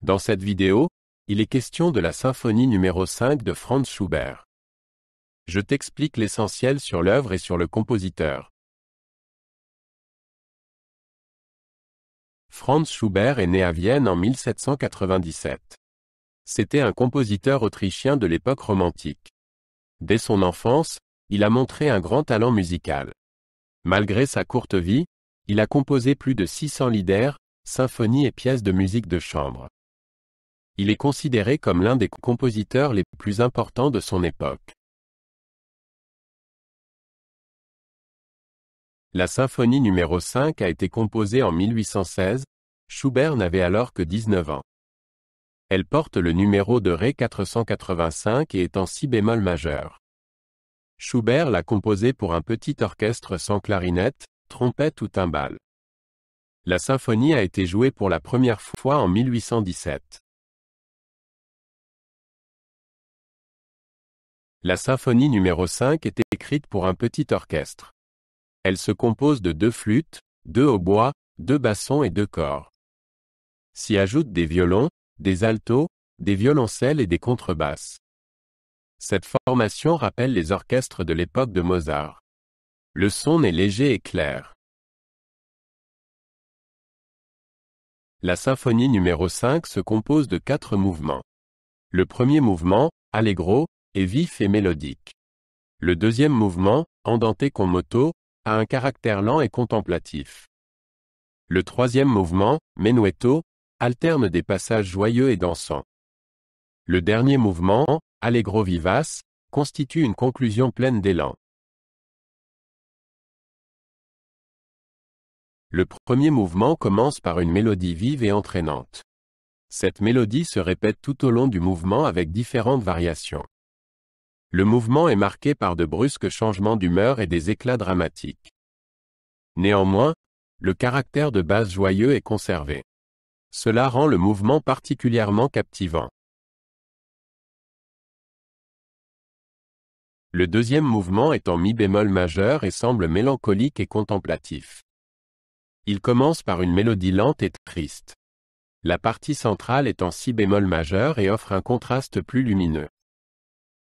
Dans cette vidéo, il est question de la symphonie numéro 5 de Franz Schubert. Je t'explique l'essentiel sur l'œuvre et sur le compositeur. Franz Schubert est né à Vienne en 1797. C'était un compositeur autrichien de l'époque romantique. Dès son enfance, il a montré un grand talent musical. Malgré sa courte vie, il a composé plus de 600 lieder, symphonies et pièces de musique de chambre. Il est considéré comme l'un des compositeurs les plus importants de son époque. La symphonie numéro 5 a été composée en 1816, Schubert n'avait alors que 19 ans. Elle porte le numéro de Ré 485 et est en si bémol majeur. Schubert l'a composée pour un petit orchestre sans clarinette, trompette ou timbale. La symphonie a été jouée pour la première fois en 1817. La symphonie numéro 5 est écrite pour un petit orchestre. Elle se compose de 2 flûtes, 2 hautbois, 2 bassons et 2 cors. S'y ajoutent des violons, des altos, des violoncelles et des contrebasses. Cette formation rappelle les orchestres de l'époque de Mozart. Le son est léger et clair. La symphonie numéro 5 se compose de 4 mouvements. Le premier mouvement, Allegro, est vif et mélodique. Le deuxième mouvement, Andante con moto, a un caractère lent et contemplatif. Le troisième mouvement, Menuetto, alterne des passages joyeux et dansants. Le dernier mouvement, Allegro vivace, constitue une conclusion pleine d'élan. Le premier mouvement commence par une mélodie vive et entraînante. Cette mélodie se répète tout au long du mouvement avec différentes variations. Le mouvement est marqué par de brusques changements d'humeur et des éclats dramatiques. Néanmoins, le caractère de base joyeux est conservé. Cela rend le mouvement particulièrement captivant. Le deuxième mouvement est en mi bémol majeur et semble mélancolique et contemplatif. Il commence par une mélodie lente et triste. La partie centrale est en si bémol majeur et offre un contraste plus lumineux.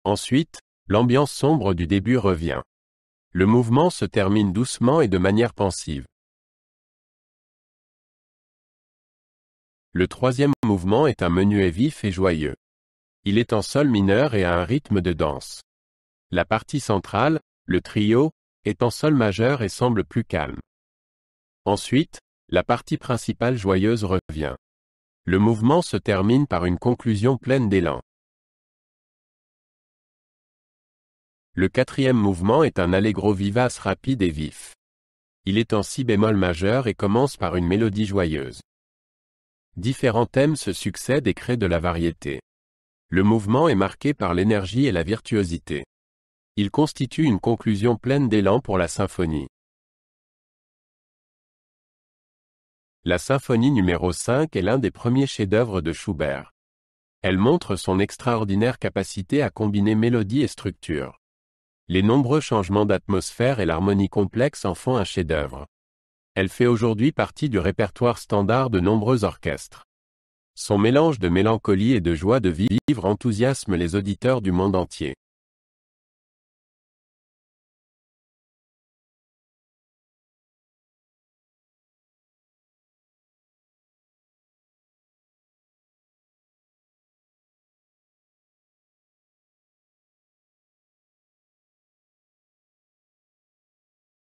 Ensuite, l'ambiance sombre du début revient. Le mouvement se termine doucement et de manière pensive. Le troisième mouvement est un menuet vif et joyeux. Il est en sol mineur et a un rythme de danse. La partie centrale, le trio, est en sol majeur et semble plus calme. Ensuite, la partie principale joyeuse revient. Le mouvement se termine par une conclusion pleine d'élan. Le quatrième mouvement est un allegro vivace rapide et vif. Il est en si bémol majeur et commence par une mélodie joyeuse. Différents thèmes se succèdent et créent de la variété. Le mouvement est marqué par l'énergie et la virtuosité. Il constitue une conclusion pleine d'élan pour la symphonie. La symphonie numéro 5 est l'un des premiers chefs-d'œuvre de Schubert. Elle montre son extraordinaire capacité à combiner mélodie et structure. Les nombreux changements d'atmosphère et l'harmonie complexe en font un chef-d'œuvre. Elle fait aujourd'hui partie du répertoire standard de nombreux orchestres. Son mélange de mélancolie et de joie de vivre enthousiasme les auditeurs du monde entier.